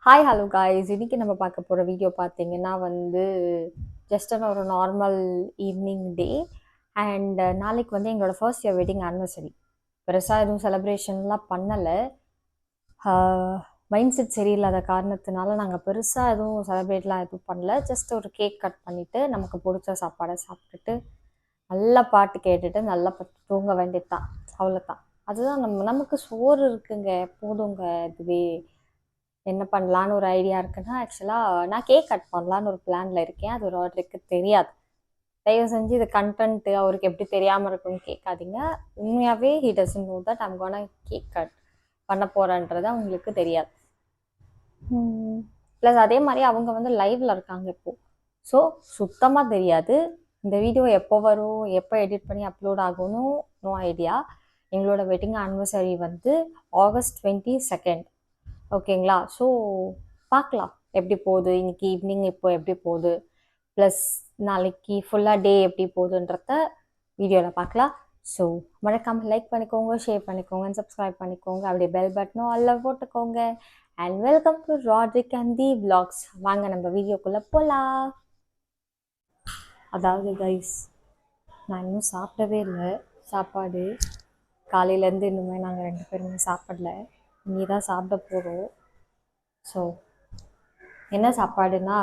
Hi hello guys, இன்னைக்கு நம்ம பார்க்க போகிற வீடியோ பார்த்தீங்கன்னா ஜஸ்ட் ஒரு நார்மல் ஈவினிங் டே. அண்ட் நாளைக்கு எங்களோட ஃபர்ஸ்ட் இயர் வெட்டிங் ஆனிவர்சரி. பெருசாக எதுவும் செலிப்ரேஷன்லாம் பண்ணலை. மைண்ட் செட் சரியில்லாத காரணத்தினால நாங்கள் பெருசாக எதுவும் செலிப்ரேட்லாம் எதுவும் பண்ணல. ஜஸ்ட் ஒரு கேக் கட் பண்ணிவிட்டு நமக்கு பிடிச்ச சாப்பாடை சாப்பிட்டுட்டு நல்லா பாட்டு கேட்டுட்டு நல்லா தூங்க வேண்டியது தான். அவ்வளோதான். அதுதான் நமக்கு சோறு இருக்குங்க, போதுங்க. இதுவே என்ன பண்ணலான்னு ஒரு ஐடியா இருக்குன்னா, ஆக்சுவலாக நான் கேக் கட் பண்ணலான்னு ஒரு பிளானில் இருக்கேன். அது ராட்ரிக்கு தெரியாது. தயவு செஞ்சு இது கண்டென்ட்டு அவருக்கு எப்படி தெரியாமல் இருக்குன்னு கேட்காதீங்க. உண்மையாகவே he doesn't know that I'm gonna cake cut பண்ண போகிறேன்றது அவங்களுக்கு தெரியாது. ப்ளஸ் அதே மாதிரி அவங்க லைவில் இருக்காங்க இப்போது. ஸோ சுத்தமாக தெரியாது. இந்த வீடியோ எப்போ வரும், எப்போ எடிட் பண்ணி அப்லோட் ஆகணும், நோ ஐடியா. எங்களோட வெட்டிங் ஆனிவர்சரி ஆகஸ்ட் 22. ஓகேங்களா? ஸோ பார்க்கலாம் எப்படி போகுது. இன்னைக்கு ஈவினிங் இப்போ எப்படி போகுது, ப்ளஸ் நாளைக்கு ஃபுல்லாக டே எப்படி போகுதுன்றத வீடியோவில் பார்க்கலாம். ஸோ மறக்காமல் லைக் பண்ணிக்கோங்க, ஷேர் பண்ணிக்கோங்க, சப்ஸ்கிரைப் பண்ணிக்கோங்க. அப்படியே பெல் பட்டனும் அதில் போட்டுக்கோங்க. And welcome to ராட்ரிக் and the vlogs. வாங்க நம்ம வீடியோக்குள்ளே போகலாம். அதாவது கைஸ், நான் இன்னும் சாப்பிடவே இல்லை. சாப்பாடு காலையிலேருந்து இன்னுமே நாங்கள் 2 பேருமே சாப்பிடல. இனி தான் சாப்பிட போகிறோம். ஸோ என்ன சாப்பாடுனா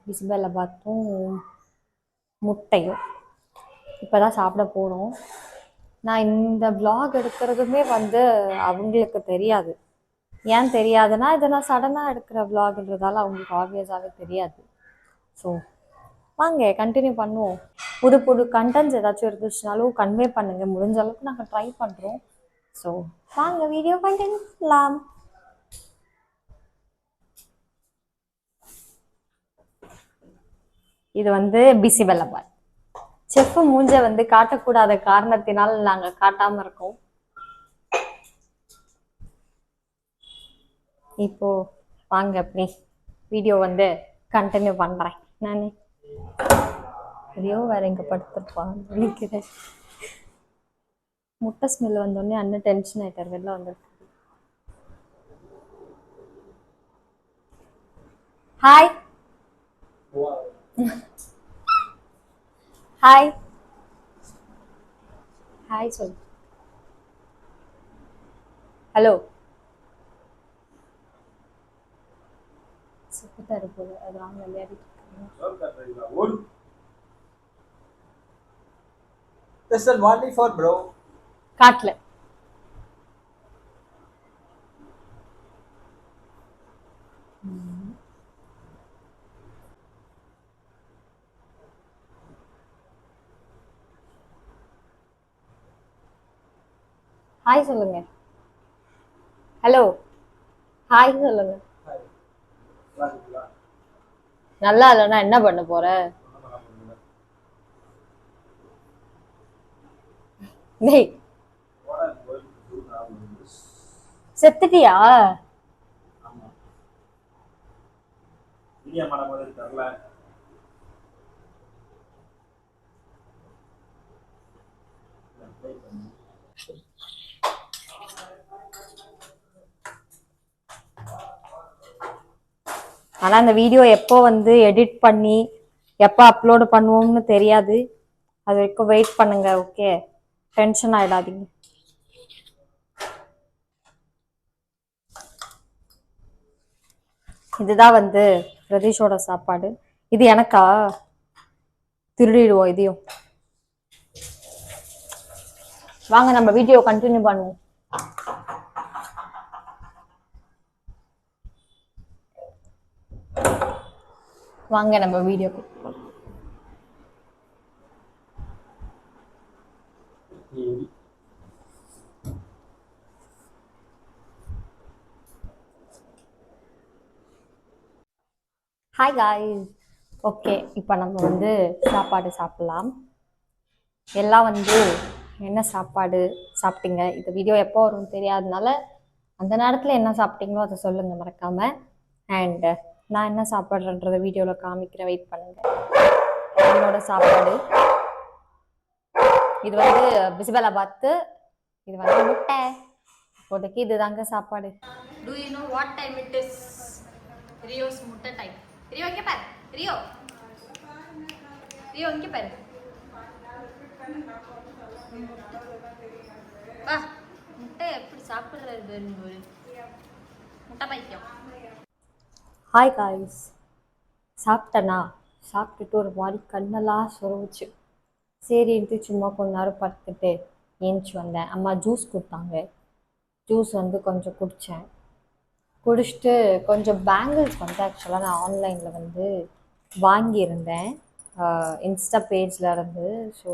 பிஸ்பெல்லாபாத்தும் முட்டையும் இப்போ தான் சாப்பிட போகிறோம். நான் இந்த விளாக் எடுக்கிறதுமே அவங்களுக்கு தெரியாது. ஏன் தெரியாதுன்னா, இதை நான் சடனாக எடுக்கிற விளாக்ன்றதால அவங்களுக்கு ஆப்வியஸாகவே தெரியாது. ஸோ வாங்க கண்டினியூ பண்ணுவோம். புது புது கண்டென்ட்ஸ் ஏதாச்சும் இருந்துச்சுனாலும் கன்வே பண்ணுங்கள். முடிஞ்ச அளவுக்கு நாங்கள் ட்ரை பண்ணுறோம். ஸோ வாங்க வீடியோ கண்டினியூ பண்ணலாம். இது பிசிபெல்லாபாத். செஃப் மூஞ்ச காட்டக்கூடாத காரணத்தினால் நாங்க காட்டாம இருக்கோம். இப்போ வாங்க அப்படி வீடியோ கண்டினியூ பண்றேன். நானே ஐயோ வேற எங்க படுத்திருப்பான் நினைக்கிறேன். முட்டை ஸ்மெல் வந்தோடனே அண்ணன் டென்ஷன் ஆயிட்டார். வெளில வந்துருக்கு. ஹாய் ஹாய் ஹாய் சொல்லு. ஹலோ. செத்துட்டாரு போல, அதெல்லாம் விளையாடிட்டு இருக்காங்க. Listen, what for, bro? காட்டல. ஹாய் சொல்லுங்க. ஹலோ ஹாய் சொல்லுங்க. நல்லா இல்லைன்னா என்ன பண்ண போற? டேய் செத்துட்டியா? ஆனால் அந்த வீடியோ எப்போ எடிட் பண்ணி எப்போ அப்லோடு பண்ணுவோம்னு தெரியாது. அது வரைக்கும் வெயிட் பண்ணுங்க. ஓகே, டென்ஷன் ஆகிடாதீங்க. இதுதான் பிரதீஷோட சாப்பாடு. இது எனக்கா? திருடிடுவோம் இதையும். வாங்க நம்ம வீடியோ கண்டினியூ பண்ணுவோம். வாங்க நம்ம வீடியோ. Hi guys. ஓகே, இப்போ நம்ம சாப்பாடு சாப்பிடலாம். எல்லாம் என்ன சாப்பாடு சாப்பிட்டீங்க? இந்த வீடியோ எப்போ வரும்னு தெரியாதனால அந்த நேரத்தில் என்ன சாப்பிட்டீங்களோ அதை சொல்லுங்கள் மறக்காமல். அண்ட் நான் என்ன சாப்பாடுன்றதை வீடியோவில் காமிக்கிறேன், வெயிட் பண்ணுங்கள். என்னோட சாப்பாடு இது பிஸ்பெல்லாபாத்து. இது முட்டை. இப்போதைக்கு இதுதாங்க சாப்பாடு. Do you know what time it is? Rios முட்டை டைம். ரியோ இங்கே பாரு. ரியோ ரியோ இங்கே பாரு. வா முட்டை எப்படி சாப்பிட்றது ஒரு முட்டை பைத்தியம். ஹாய் காய்ஸ், சாப்பிட்டேனா? சாப்பிட்டுட்டு ஒரு மாதிரி கண்ணெல்லாம் சொருவிச்சு. சரின்ட்டு சும்மா கொஞ்ச நேரம் படுத்துட்டு ஏஞ்சி வந்தேன். அம்மா ஜூஸ் கொடுத்தாங்க. ஜூஸ் வந்து கொஞ்சம் குடித்தேன். குடிச்சிட்டு கொஞ்சம் பேங்கிள்ஸ் வந்து ஆக்சுவலாக நான் ஆன்லைனில் வந்து வாங்கியிருந்தேன் இன்ஸ்டா பேஜில் இருந்து. ஸோ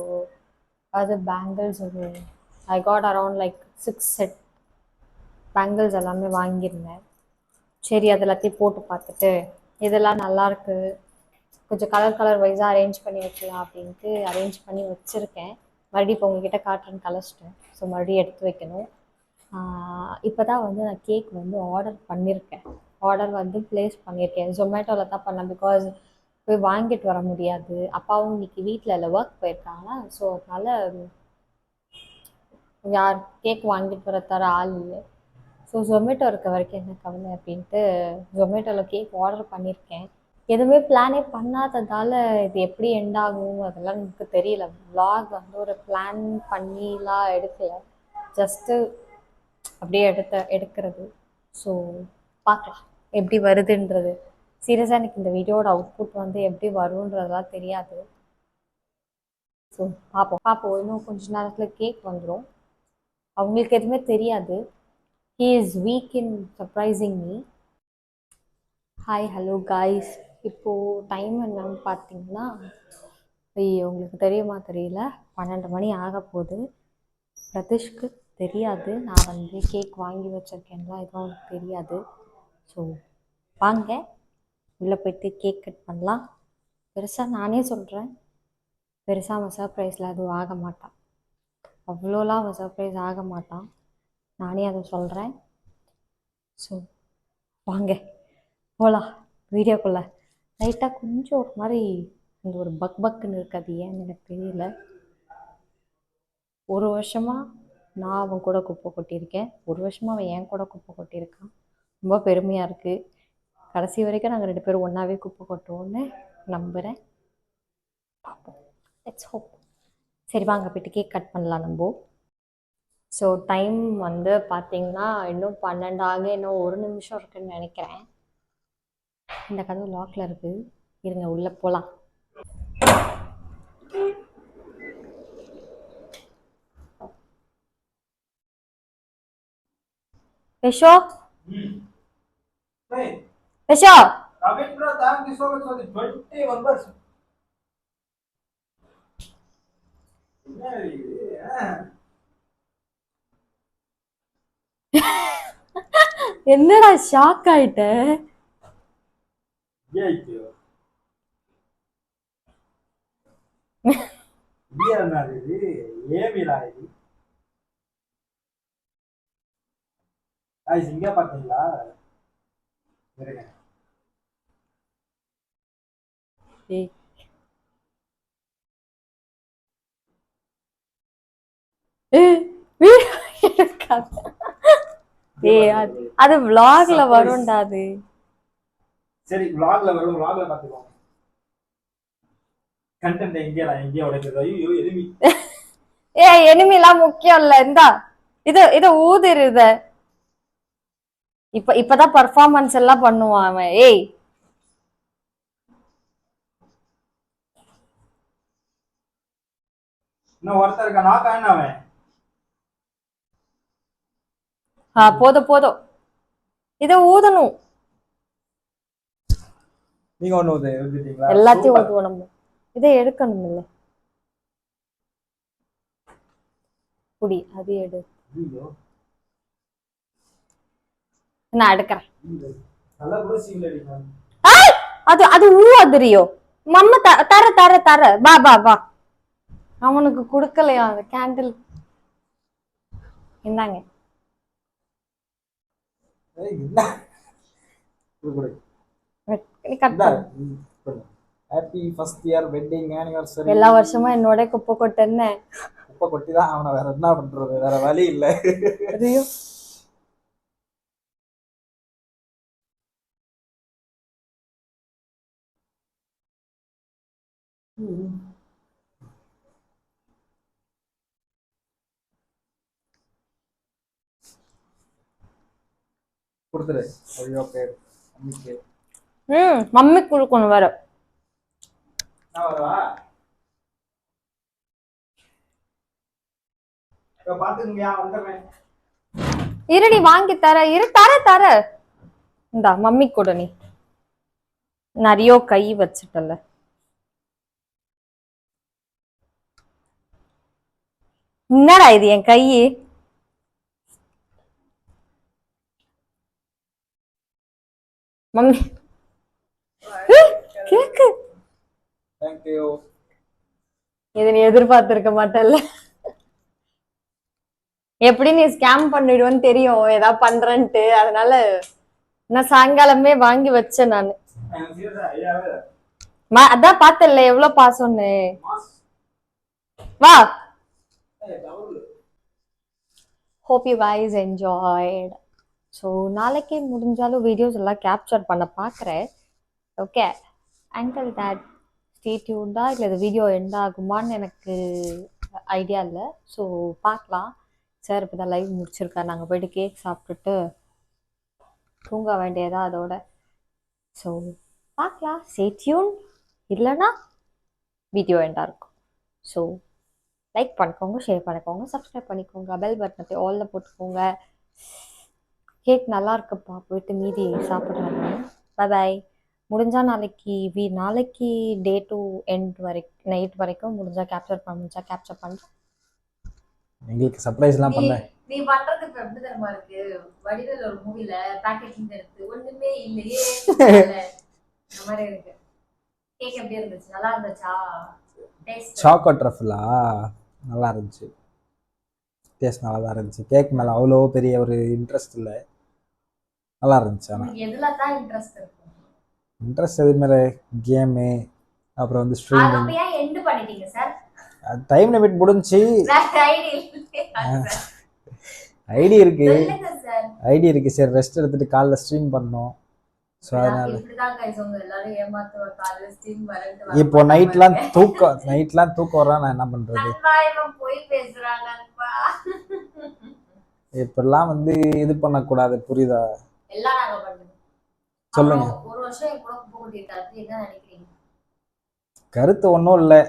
அது பேங்கிள்ஸ் ஒரு I got around like 6 set bangles எல்லாமே வாங்கியிருந்தேன். சரி அது எல்லாத்தையும் போட்டு பார்த்துட்டு இதெல்லாம் நல்லாயிருக்கு, கொஞ்சம் கலர் வைஸாக அரேஞ்ச் பண்ணி வைக்கலாம் அப்படின்ட்டு அரேஞ்ச் பண்ணி வச்சுருக்கேன். மறுபடியும் இப்போ உங்ககிட்ட காட்டுறேன்னு கலைச்சிட்டேன். ஸோ மறுபடியும் எடுத்து வைக்கணும். இப்போ தான் வந்து நான் கேக் வந்து ஆர்டர் பண்ணியிருக்கேன். ஆர்டர் வந்து ப்ளேஸ் பண்ணியிருக்கேன். ஜொமேட்டோவில் தான் பண்ணேன். பிகாஸ் போய் வாங்கிட்டு வர முடியாது. அப்பாவும் இன்னைக்கு வீட்டில் இல்லை, ஒர்க் போயிருக்காங்க. ஸோ அதனால் யார் கேக் வாங்கிட்டு வர தர ஆள் இல்லை. ஸோ ஜொமேட்டோ இருக்க வரைக்கும் என்ன கவலை அப்படின்ட்டு ஜொமேட்டோவில் கேக் ஆர்டர் பண்ணியிருக்கேன். எதுவுமே பிளானே பண்ணாததால் இது எப்படி எண்ட் ஆகும் அதெல்லாம் எனக்கு தெரியல. vlog வந்து ஒரு பிளான் பண்ணிலாம் எடுக்கலை, ஜஸ்ட்டு அப்படியே எடுக்கிறது. ஸோ பார்க்கலாம் எப்படி வருதுன்றது. சீரியஸாக எனக்கு இந்த வீடியோட அவுட்புட் வந்து எப்படி வரும்ன்றதெல்லாம் தெரியாது. ஸோ பார்ப்போம். இன்னும் கொஞ்ச நேரத்தில் கேக் வந்துடும். அவங்களுக்கு எதுவுமே தெரியாது. He is weak in surprising me. Hi hello guys, இப்போது டைம் என்னன்னு பார்த்தீங்கன்னா, உங்களுக்கு தெரியுமா தெரியல, 12 மணி ஆக போகுது. பிரதிஷ்க்கு தெரியாது நான் வந்து கேக் வாங்கி வச்சுருக்கேன்லாம் எதுவும் அவனுக்கு தெரியாது. ஸோ வாங்க உள்ளே போய்ட்டு கேக் கட் பண்ணலாம். பெருசாக நானே சொல்கிறேன், பெருசாக அவன் சர்ப்ரைஸில் எதுவும் ஆக மாட்டான். அவ்வளோலாம் அவன் சர்ப்ரைஸ் ஆக மாட்டான், நானே அதை சொல்கிறேன். ஸோ வாங்க போகலாம் வீடியோக்குள்ளே. லைட்டாக கொஞ்சம் ஒரு மாதிரி அந்த ஒரு பக்குன்னு இருக்காது, ஏன்னு எனக்கு தெரியல. ஒரு வருஷமாக நான் அவன் கூட குப்பை கொட்டியிருக்கேன், ஒரு வருஷமாக அவன் என் கூட குப்பை கொட்டியிருக்கான். ரொம்ப பெருமையாக இருக்குது. கடைசி வரைக்கும் நாங்கள் 2 பேரும் ஒன்றாவே குப்பை கொட்டுவோன்னு நம்புகிறேன். பார்ப்போம், லெட்ஸ் ஹோப். சரி வாங்க போய்ட்டு கேக் கட் பண்ணலாம் நம்ம. ஸோ டைம் வந்து பார்த்திங்கன்னா இன்னும் 12 ஆக இன்னும் 1 நிமிஷம் இருக்குதுன்னு நினைக்கிறேன். இந்த கதவு லாக்கில் இருக்குது, இருங்க உள்ளே போகலாம். Pesho? Pesho? Ravindra, thank you so much for the 21%. என்னடா ஷாக் ஆயிட்ட? இங்க பாத்தீங்களா? அது vlogல வரும்டா. அது சரி vlogல வரும், vlogல பாத்துக்கோங்க. கண்டென்ட் எங்கேயா உடைக்குது. ஐயோ எனிமி. எனிமிலாம் முக்கியம் இல்ல. இந்தா இத ஊதிருத. இப்பதான் பர்ஃபார்மன்ஸ் எல்லாம் பண்ணுவான் அவன். ஏய் இன்னும் ஒருத்தர் இருக்க, நான் காண அவன். போதும் இத ஊதணும். நீங்க ஒண்ணு ஊதிட்டீங்களா? எல்லாத்தையும் ஊதுவோம் நம்ம. இதை எடுக்கணும் இல்ல, குடி அது எடு. நான் எடுக்கிறேன். அது ஊதிரியோ மம்ம தர வா. அவனுக்கு கொடுக்கலையா அந்த கேண்டில்? இந்தாங்க. Happy first year wedding anniversary. எல்லா வருஷமும் என்னோட குப்பை கொட்டன்னு. குப்பை கொட்டி தான் அவனை, வேற என்ன பண்றது, வேற வழி இல்லை. கொடுத்துரு. ஐயோ பேர் அம்மிக்கு. மம்மி கொடுக்கணும் வேற. நான் வரவா? பாத்துக்கங்கயா, வந்துடுறேன். இருடி வாங்கி தர. தர இந்தா மம்மி கூட. நீ நிறைய கை வச்சுட்டல. என்னடா இது என் கை? Mummy cake. Thank you. இதை நீ எதிர்பார்த்திருக்க மாட்டல்ல. எப்படி நீ ஸ்கேம் பண்ணிடுவேன்னு தெரியும் ஏதாவது பண்றேன்ட்டு. அதனால நான் சாயங்காலமே வாங்கி வச்சேன் நானு. அதான் பார்த்தல எவ்வளவு பாசம்னு. வா. Hope you guys enjoyed. So நாளைக்கு முடிஞ்சாலும் வீடியோஸ் எல்லாம் கேப்சர் பண்ண பார்க்குறேன். ஓகே, அண்டில் தட் ஸ்டே டியூன்டா. இல்லை இது வீடியோ எண்ட் ஆகுமான்னு எனக்கு ஐடியா இல்லை. ஸோ பார்க்கலாம். சார் இப்போ தான் லைவ் முடிச்சிருக்காரு. நாங்கள் போய்ட்டு கேக் சாப்பிட்டுட்டு தூங்க வேண்டியதா அதோட. ஸோ பார்க்கலாம். Stay tune. இல்லைன்னா வீடியோ எண்டாக இருக்கும். ஸோ லைக் பண்ணிக்கோங்க, ஷேர் பண்ணிக்கோங்க, சப்ஸ்கிரைப் பண்ணிக்கோங்க, பெல் பட்டனத்தை ஆலில் போட்டுக்கோங்க. கேக் நல்லா இருக்குப்பா, போயிட்டு மீதி சாப்பிட்றாங்க. பாய். முடிஞ்சால் நாளைக்கு டே டு எண்ட் வரைக்கும், நைட் வரைக்கும் முடிஞ்சால் கேப்சர் பண்ண முடிஞ்சா கேப்சர் பண்ணுறேன். எங்களுக்கு சர்ப்ரைஸ்லாம் பண்ண. நீ பண்றது இப்ப எப்படி தெரியுமா இருக்கு? வடிவேல் ஒரு மூவில பேக்கேஜிங் எடுத்து ஒண்ணுமே இல்லையே அந்த மாதிரி இருக்கு. கேக் எப்படி இருந்துச்சு? நல்லா இருந்துச்சா? சாக்கோ ட்ரஃபிளா நல்லா இருந்துச்சு. டேஸ்ட் நல்லா தான் இருந்துச்சு. கேக் மேலே அவ்வளோ பெரிய ஒரு இன்ட்ரெஸ்ட் இல்லை, நல்லா இருந்துச்சு. ஆனால் எதுல தான் இன்ட்ரெஸ்ட் இருக்கு? இன்ட்ரெஸ்ட் எது மேலே? கேமு, அப்புறம் வந்து ஸ்ட்ரீமிங். எண்ட் பண்ணிட்டீங்க சார்? டைம் லிமிட் முடிஞ்சு. ஐடி இருக்கு, ஐடி இருக்கு. சரி ரெஸ்ட் எடுத்துட்டு காலைல ஸ்ட்ரீம் பண்ணோம். ஸோ அதனால இப்போ நைட்லாம் தூக்கம் வர நான் என்ன பண்றது? இப்பெல்லாம் வந்து இது பண்ணக்கூடாது, புரியுதா? சொல்லுங்க. கருத்து ஒன்றும் இல்லை,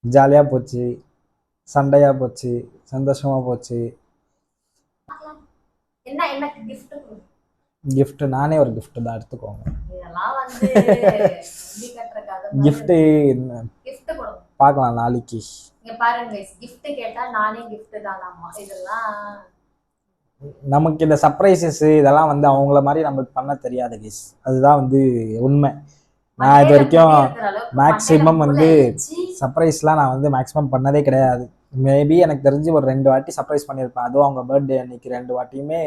ஜாலியாக போச்சு, சண்டையாக போச்சு, சந்தோஷமாக போச்சு. கிஃப்ட் நானே ஒரு கிஃப்ட் தான், எடுத்துக்கோங்க. கிஃப்ட் பார்க்கலாம் நாளைக்கு. நமக்கு இந்த சர்ப்ரைசஸ் இதெல்லாம் வந்து அவங்கள மாதிரி நம்மளுக்கு பண்ண தெரியாது கைஸ், அதுதான் வந்து உண்மை. நான் இது வரைக்கும் மேக்ஸிமம் வந்து சர்ப்ரைஸ்லாம் நான் வந்து மேக்ஸிமம் பண்ணதே கிடையாது. மேபி எனக்கு தெரிஞ்சு ஒரு 2 வாட்டி சர்ப்ரைஸ் பண்ணியிருப்பேன். அதுவும் அவங்க பர்த்டே அன்னைக்கு 2 வாட்டியுமே.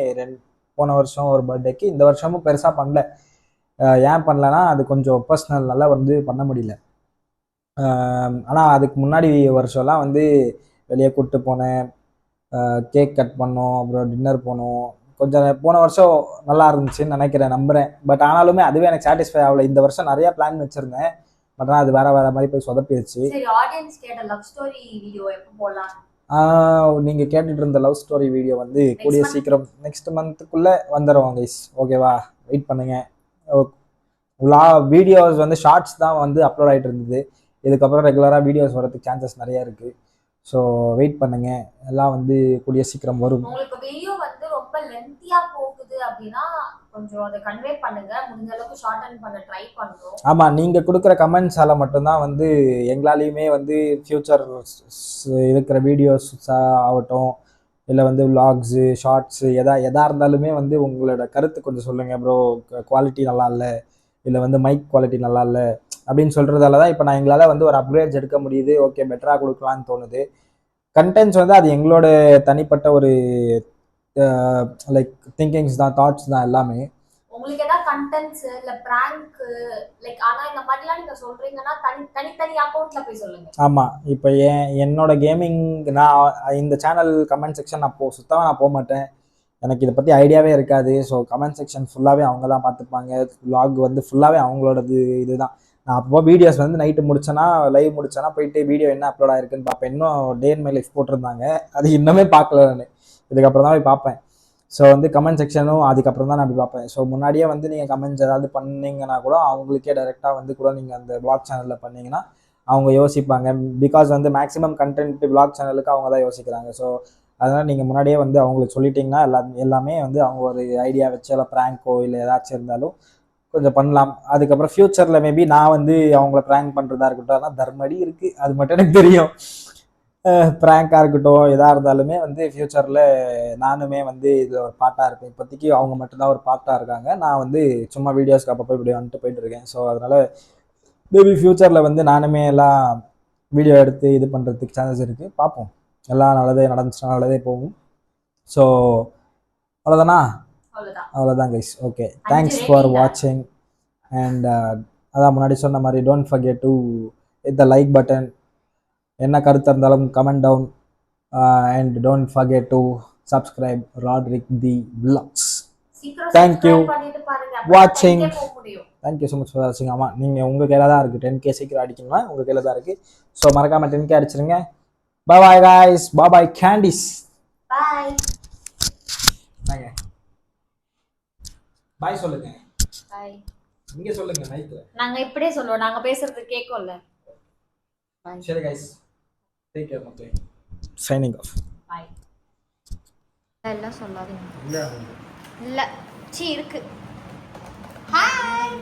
போன வருஷம் ஒரு பர்த்டேக்கு, இந்த வருஷமும் பெருசாக பண்ணல. ஏன் பண்ணலன்னா அது கொஞ்சம் பர்சனல்னால வந்து பண்ண முடியல. ஆனால் அதுக்கு முன்னாடி வருஷம்லாம் வந்து வெளியே கூப்பிட்டு போனேன், கேக் கட் பண்ணோம், அப்புறம் டின்னர் போனோம். கொஞ்சம் போன வருஷம் நல்லா இருந்துச்சுன்னு நினைக்கிறேன், நம்புகிறேன். பட் ஆனாலுமே அதுவே எனக்கு சாட்டிஸ்ஃபை ஆகலை. இந்த வருஷம் நிறைய பிளான் வச்சுருந்தேன், பட் ஆனால் அது வேற மாதிரி போய் சொதப்பிடுச்சு. நீங்கள் கேட்டுட்டு இருந்த லவ் ஸ்டோரி வீடியோ வந்து கூடிய சீக்கிரம் நெக்ஸ்ட் மந்த்துக்குள்ளே வந்துடுவோம் கைஸ், ஓகேவா? வெயிட் பண்ணுங்க. வீடியோஸ் வந்து ஷார்ட்ஸ் தான் வந்து அப்லோட் ஆகிட்டு இருந்தது. இதுக்கப்புறம் ரெகுலராக வீடியோஸ் வரதுக்கு சான்சஸ் நிறைய இருக்குது. ஸோ வெயிட் பண்ணுங்க, எல்லாம் வந்து கூடிய சீக்கிரம் வரும். உங்களுக்கு வீடியோ வந்து ரொம்ப லென்த்தியா போகுது அப்படின்னா கொஞ்சம் அதை கன்வே பண்ணுங்க, முடிஞ்ச அளவுக்கு ஷார்டன் பண்ண ட்ரை பண்றோம். ஆமா, நீங்க கொடுக்குற கமெண்ட்ஸால மட்டும்தான் வந்து எங்களாலையுமே வந்து ஃபியூச்சர் இருக்கிற வீடியோஸ் ஆகட்டும், இல்லை வந்து விளாக்ஸு, ஷார்ட்ஸு, எதா இருந்தாலுமே வந்து உங்களோட கருத்து கொஞ்சம் சொல்லுங்க. ப்ரோ குவாலிட்டி நல்லா இல்லை, இல்லை வந்து மைக் குவாலிட்டி நல்லா இல்லை அப்படின்னு சொல்றதால தான் இப்போ நான் எங்களால் வந்து ஒரு அப்கிரேட்ஸ் எடுக்க முடியுது. ஓகே, பெட்டராக கொடுக்கலான்னு தோணுது. கண்டென்ட்ஸ் வந்து அது எங்களோட தனிப்பட்ட ஒரு லைக் திங்கிங்ஸ் தான், தாட்ஸ் தான் எல்லாமே. உங்களுக்கு ஏதாவது கண்டென்ட்ஸ் இல்ல பிராங்க் லைக் ஆனா இந்த மாதிரிலாம் நீங்க சொல்றீங்கன்னா தனித்தனி அக்கவுண்ட்ல போய் சொல்லுங்க. ஆமா, இப்போ என்னோட கேமிங் நான் இந்த சேனல் கமெண்ட் செக்ஷன் நான் சுத்தமாக நான் போக மாட்டேன். எனக்கு இதை பற்றி ஐடியாவே இருக்காது. ஸோ கமெண்ட் செக்ஷன் ஃபுல்லாகவே அவங்க தான் பார்த்துப்பாங்க. vlog வந்து ஃபுல்லாகவே அவங்களோடது இதுதான். நான் அப்போ வீடியோஸ் வந்து நைட்டு முடிச்சேன்னா லைவ் முடிச்சேன்னா போயிட்டு வீடியோ என்ன அப்லோட் ஆயிருக்குன்னு பார்ப்பேன். இன்னும் டே இன் மை லைஃப் போட்டிருந்தாங்க, அது இன்னுமே பார்க்கல நான். இதுக்கப்புறம் தான் போய் பார்ப்பேன். ஸோ வந்து கமெண்ட் செக்ஷனும் அதுக்கப்புறம் தான் நான் போய் பார்ப்பேன். ஸோ முன்னாடியே வந்து நீங்கள் கமெண்ட்ஸ் ஏதாவது பண்ணீங்கன்னா கூட அவங்களுக்கே டைரெக்டாக வந்து கூட நீங்கள் அந்த vlog சேனலில் பண்ணீங்கன்னா அவங்க யோசிப்பாங்க. பிகாஸ் வந்து மேக்ஸிமம் கண்டென்ட் vlog சேனலுக்கு அவங்க தான் யோசிக்கிறாங்க. ஸோ அதனால் நீங்கள் முன்னாடியே வந்து அவங்களுக்கு சொல்லிட்டிங்கன்னா எல்லாமே வந்து அவங்க ஒரு ஐடியா வச்சு இல்லை ப்ராங்கோ இல்லை ஏதாச்சும் இருந்தாலும் கொஞ்சம் பண்ணலாம். அதுக்கப்புறம் ஃப்யூச்சரில் மேபி நான் வந்து அவங்கள ப்ராங்க் பண்ணுறதா இருக்கட்டும், ஆனால் தர்மடி இருக்குது, அது மட்டும் எனக்கு தெரியும். ப்ராங்காக இருக்கட்டும் எதாக இருந்தாலுமே வந்து ஃப்யூச்சரில் நானுமே வந்து இதில் ஒரு பார்ட்டாக இருப்பேன். இப்போதைக்கு அவங்க மட்டும்தான் ஒரு பார்ட்டாக இருக்காங்க. நான் வந்து சும்மா வீடியோஸ்க்கு அப்பப்போ இப்படி வந்துட்டு போயிட்டு இருக்கேன். ஸோ அதனால் மேபி ஃப்யூச்சரில் வந்து நானுமே எல்லாம் வீடியோ எடுத்து இது பண்ணுறதுக்கு சான்சஸ் இருக்குது. பார்ப்போம், எல்லாம் நல்லதே நடந்துச்சுன்னா நல்லதே போகும். ஸோ அவ்வளோதானா? அவ்வளோதான் கைஸ். ஓகே, தேங்க்ஸ் ஃபார் வாட்சிங். அண்ட் அதான் முன்னாடி சொன்ன மாதிரி don't forget to hit the like button. என்ன கருத்து இருந்தாலும் comment down. And don't forget to subscribe Rodrick the vlogs. Thank you வாட்சிங். தேங்க்யூ ஸோ மச் ஃபார் வாட்சிங். ஆமாம், நீங்கள் உங்கள் கையில் தான் இருக்குது. 10K சீக்கிரம் அடிக்கணுமா உங்கள் கையில் தான் இருக்குது. ஸோ மறக்காமல் 10K அடிச்சிருங்க. பாய் guys, பாய் கேண்டிஸ். பாய் பாய் சொல்லுங்க. பாய் நீங்க சொல்லுங்க மைக்ல. நாங்க இப்படியே சொல்லுவோம், நாங்க பேசுறது கேட்கும்ல. சரி guys, take care மக்களே. Signing off. பாய். எல்லாம் சொல்லாதீங்க. இல்ல இல்ல சீ இருக்கு. ஹாய்.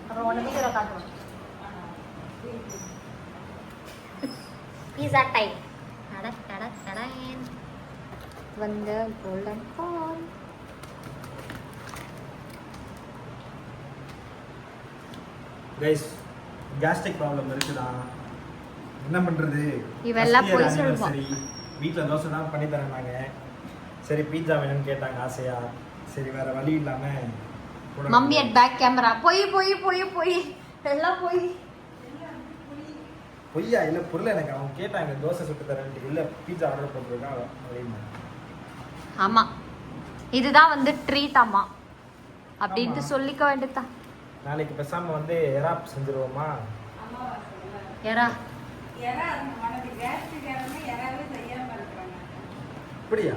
அப்புறம் ஒண்ணு வீடியோ காட்டுவோம். பீஸா டைம். டட டட டடேன். வந்த கோல்டன் கால். கைஸ், கேஸ்ட்ரிக் ப்ராப்ளம் இருக்குடா, என்ன பண்றது? இவெல்லாம் போய் சொல்லுவான். சரி, வீட்டில் தோசை தான் பண்ணி தரேன்னாங்க. சரி பீட்சா வேணும்னு கேட்டாங்க ஆசையா. சரி வேற வழி இல்லாம மம்மி அட் பேக் கேமரா. போய் போய் போய் போய் எல்லாம் போய் பொய்யா இல்லை புரியல எனக்கு. அவங்க கேட்டாங்க தோசை சுட்டு தரேன், இல்லை பீட்சா ஆர்டர் போட்டுருக்காங்க அப்படின்னு. ஆமாம், இதுதான் வந்து ட்ரீட் அம்மா அப்படின்ட்டு சொல்லிக்க வேண்டியதுதான். நாளைக்கு பேசாம வந்து எறா செஞ்சிருவோமா? எறா அப்படியா?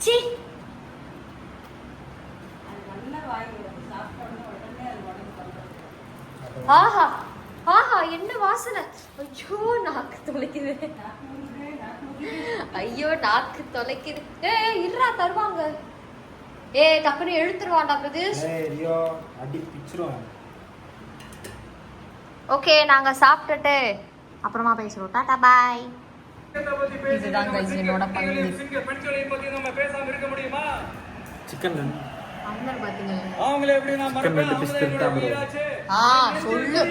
சி ஆஹா ஆஹா, என்ன வாசனை! ஐயோ நாக்கு தொலைக்குது, ஐயோ நாக்கு தொலைக்குது. இருடா தருவாங்க. டக்குனு எழுத்துருவான்டா பிரதேஷ். ரியோ அடி பிச்சிரும். ஓகே, நாங்க சாப்பிட்டுட்டு அப்புறமா பேசுறோம். டாடா பாய். இதுதான் गाइस என்னோட பங்கு. சிக்கன் அண்ணன் பாத்தீங்க. அவங்களே எப்படி நான் சிக்கன் 2 பீஸ் திருட்டாம. சொல்லு.